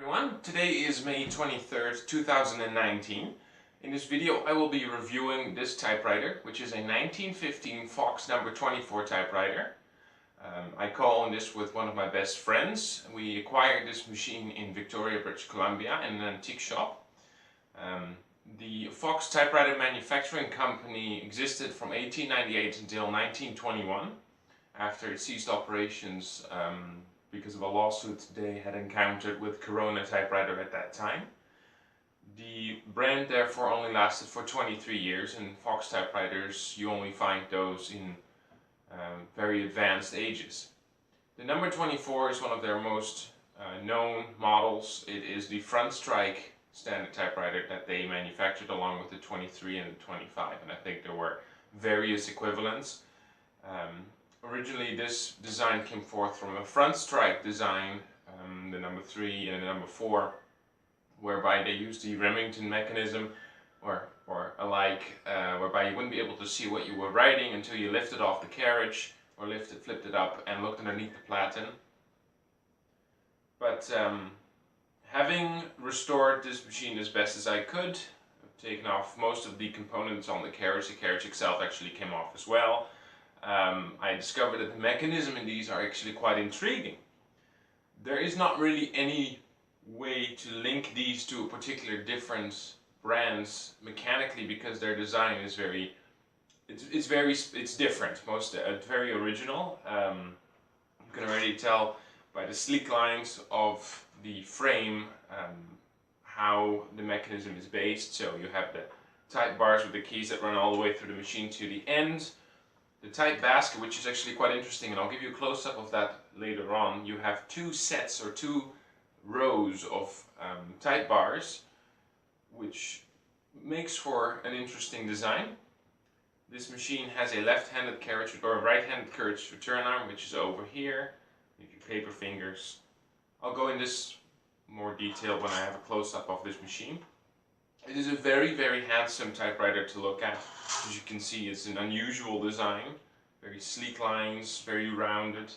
everyone, today is May 23rd, 2019. In this video I will be reviewing this typewriter, which is a 1915 Fox No.24 typewriter. I co-own this with one of my best friends. We acquired this machine in Victoria, British Columbia in an antique shop. The Fox Typewriter Manufacturing Company existed from 1898 until 1921, after it ceased operations because of a lawsuit they had encountered with Corona typewriter at that time. The brand therefore only lasted for 23 years, and Fox typewriters, you only find those in very advanced ages. The number 24 is one of their most known models. It is the front strike standard typewriter that they manufactured along with the 23 and the 25, and I think there were various equivalents. Originally this design came forth from a front strike design, the number 3 and the number 4, whereby they used the Remington mechanism or alike, whereby you wouldn't be able to see what you were writing until you lifted off the carriage or flipped it up and looked underneath the platen. But having restored this machine as best as I could, I've taken off most of the components on the carriage itself actually came off as well. I discovered that the mechanism in these are actually quite intriguing. There is not really any way to link these to a particular different brands mechanically, because their design is it's different, very original. You can already tell by the sleek lines of the frame how the mechanism is based. So you have the type bars with the keys that run all the way through the machine to the end. The type basket, which is actually quite interesting, and I'll give you a close-up of that later on. You have two sets or two rows of type bars, which makes for an interesting design. This machine has a left-handed carriage or a right-handed carriage return arm, which is over here. With your paper fingers. I'll go in this more detail when I have a close-up of this machine. It is a very, very handsome typewriter to look at. As you can see, it's an unusual design. Very sleek lines, very rounded.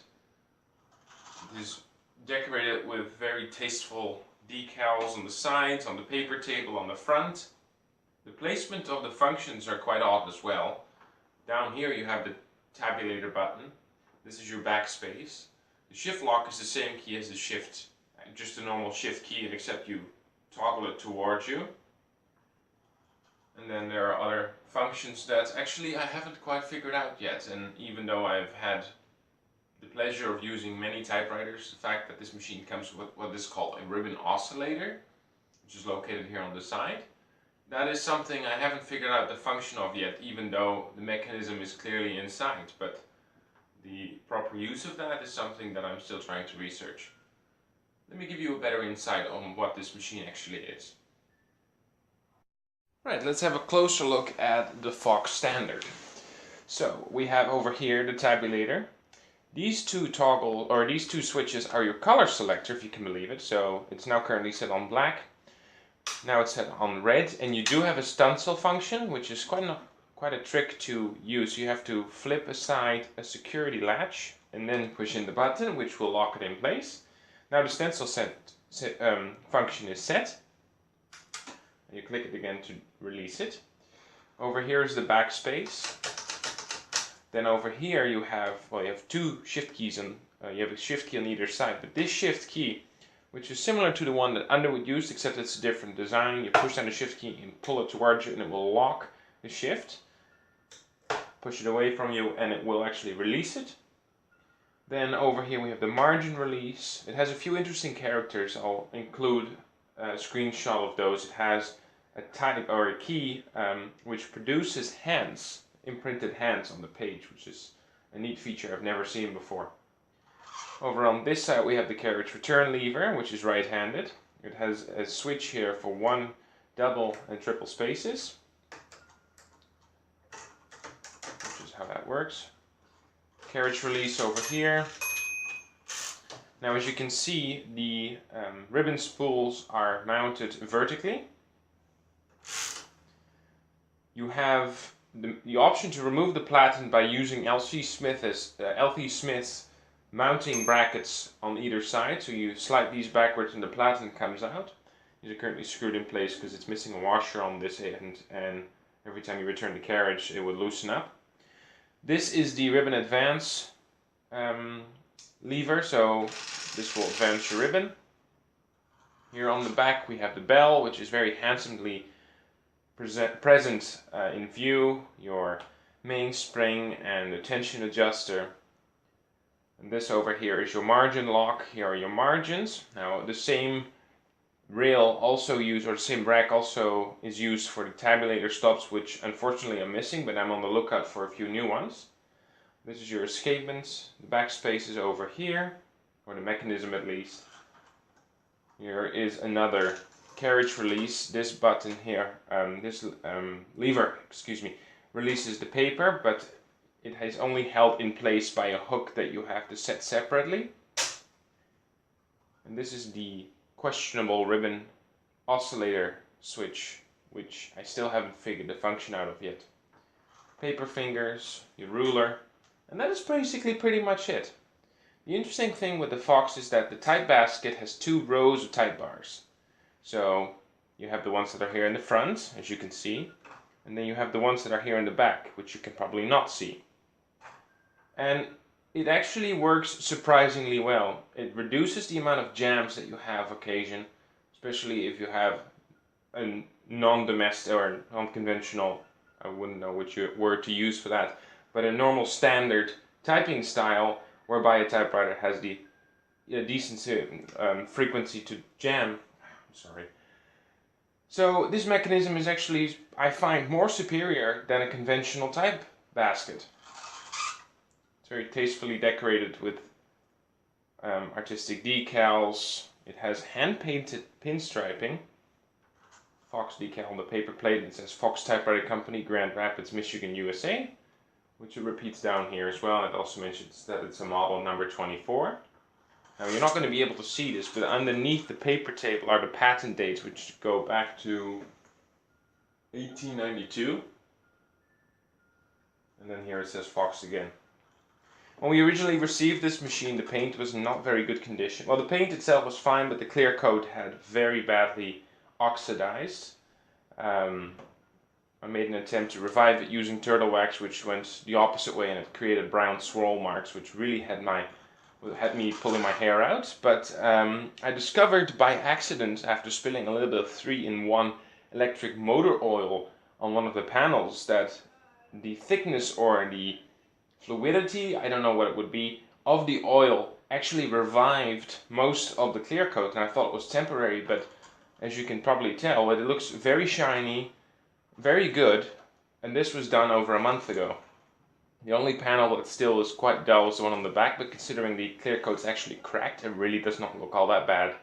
It is decorated with very tasteful decals on the sides, on the paper table, on the front. The placement of the functions are quite odd as well. Down here you have the Tabulator button. This is your backspace. The shift lock is the same key as the shift, just a normal shift key, except you toggle it towards you. And then there are other functions that actually I haven't quite figured out yet, and even though I've had the pleasure of using many typewriters, the fact that this machine comes with what is called a ribbon oscillator, which is located here on the side, that is something I haven't figured out the function of yet, even though the mechanism is clearly inside. But the proper use of that is something that I'm still trying to research. Let me give you a better insight on what this machine actually is. Right, let's have a closer look at the Fox standard. So we have over here the tabulator. These two switches are your color selector, if you can believe it. So it's now currently set on black. Now it's set on red, and you do have a stencil function, which is quite a trick to use. You have to flip aside a security latch and then push in the button, which will lock it in place. Now the stencil function is set. You click it again to release it. Over here is the backspace. Then over here you have two shift keys, and you have a shift key on either side. But this shift key, which is similar to the one that Underwood used, except it's a different design. You push down the shift key and pull it towards you, and it will lock the shift. Push it away from you, and it will actually release it. Then over here we have the margin release. It has a few interesting characters. I'll include a screenshot of those. It has a type or a key which produces hands, imprinted hands on the page, which is a neat feature I've never seen before. Over on this side we have the carriage return lever, which is right-handed. It has a switch here for one double and triple spaces, which is how that works. Carriage release over here. Now, as you can see, the ribbon spools are mounted vertically. You have the option to remove the platen by using L.C. Smith's mounting brackets on either side, so you slide these backwards and the platen comes out. These are currently screwed in place because it's missing a washer on this end, and every time you return the carriage it would loosen up. This is the ribbon advance lever, so this will advance your ribbon. Here on the back we have the bell, which is very handsomely present in view, your mainspring and the tension adjuster. And this over here is your margin lock. Here are your margins. Now the same rail also used, or the same rack also is used for the tabulator stops, which unfortunately I'm missing, but I'm on the lookout for a few new ones. This is your escapement. The backspace is over here, or the mechanism at least. Here is another carriage release. This button here, this lever, excuse me, releases the paper, but it is only held in place by a hook that you have to set separately. And this is the questionable ribbon oscillator switch, which I still haven't figured the function out of yet. Paper fingers, your ruler, and that is basically pretty much it. The interesting thing with the Fox is that the type basket has two rows of type bars. So you have the ones that are here in the front, as you can see, and then you have the ones that are here in the back, which you can probably not see. And it actually works surprisingly well. It reduces the amount of jams that you have occasion, especially if you have a non-domestic or non-conventional, I wouldn't know which word to use for that, but a normal standard typing style whereby a typewriter has the decent frequency to jam. Sorry. So this mechanism is actually, I find, more superior than a conventional type basket. It's very tastefully decorated with artistic decals. It has hand-painted pinstriping. Fox decal on the paper plate, and it says Fox Typewriter Company, Grand Rapids, Michigan, USA, which it repeats down here as well. It also mentions that it's a model number 24. Now you're not going to be able to see this, but underneath the paper table are the patent dates, which go back to 1892. And then here it says Fox again. When we originally received this machine, the paint was in not very good condition. Well, the paint itself was fine, but the clear coat had very badly oxidized. I made an attempt to revive it using turtle wax, which went the opposite way, and it created brown swirl marks, which really had me pulling my hair out. But I discovered by accident, after spilling a little bit of 3-in-1 electric motor oil on one of the panels, that the thickness or the fluidity, I don't know what it would be, of the oil actually revived most of the clear coat, and I thought it was temporary, but as you can probably tell, it looks very shiny, very good, and this was done over a month ago. The only panel that still is quite dull is the one on the back, but considering the clear coat's actually cracked, it really does not look all that bad.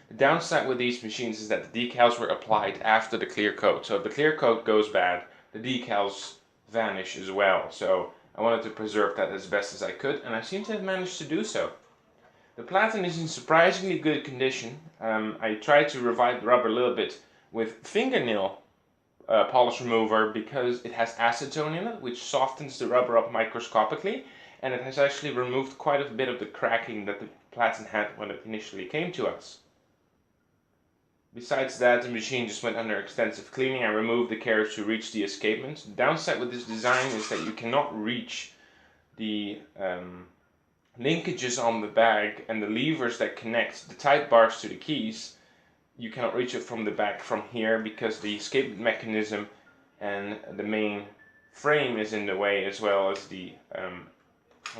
The downside with these machines is that the decals were applied after the clear coat, so if the clear coat goes bad, the decals vanish as well. So I wanted to preserve that as best as I could, and I seem to have managed to do so. The platen is in surprisingly good condition. I tried to revive the rubber a little bit with fingernail polish remover because it has acetone in it, which softens the rubber up microscopically, and it has actually removed quite a bit of the cracking that the platen had when it initially came to us. Besides that, the machine just went under extensive cleaning. I removed the carriage to reach the escapement. The downside with this design is that you cannot reach the linkages on the bag and the levers that connect the type bars to the keys. You cannot reach it from the back from here because the escapement mechanism and the main frame is in the way, as well as the I'm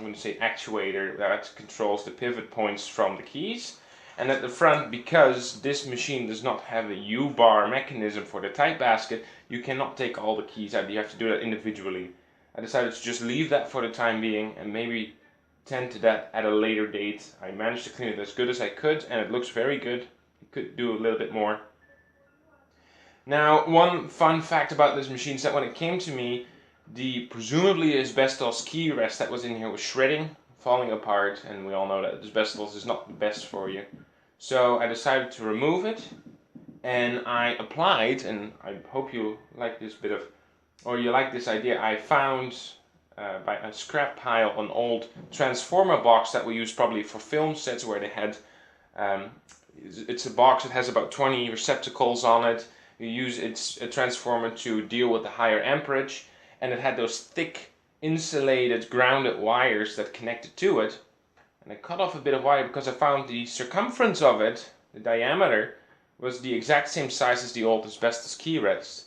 going to say actuator that controls the pivot points from the keys. And at the front, because this machine does not have a U-bar mechanism for the type basket, you cannot take all the keys out. You have to do that individually. I decided to just leave that for the time being and maybe tend to that at a later date. I managed to clean it as good as I could, and it looks very good. It could do a little bit more. Now, one fun fact about this machine is that when it came to me, the presumably asbestos key rest that was in here was shredding, falling apart, and we all know that asbestos is not the best for you. So I decided to remove it, and I applied, and I hope you like this bit of, or you like this idea, I found by a scrap pile, an old transformer box that we use probably for film sets, where they had, it's a box that has about 20 receptacles on it. You use a transformer to deal with the higher amperage, and it had those thick insulated grounded wires that connected to it. And I cut off a bit of wire because I found the circumference of it, the diameter, was the exact same size as the old asbestos key rest.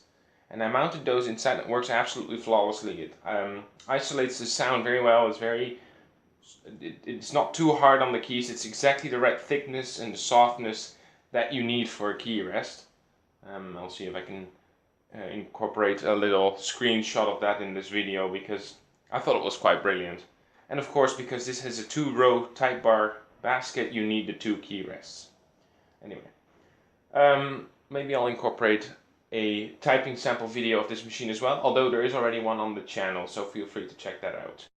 And I mounted those inside, and it works absolutely flawlessly. It isolates the sound very well. It's not too hard on the keys. It's exactly the right thickness and the softness that you need for a key rest. I'll see if I can incorporate a little screenshot of that in this video, because I thought it was quite brilliant. And of course, because this has a 2-row type bar basket, you need the 2 key rests. Anyway, maybe I'll incorporate a typing sample video of this machine as well, although there is already one on the channel, so feel free to check that out.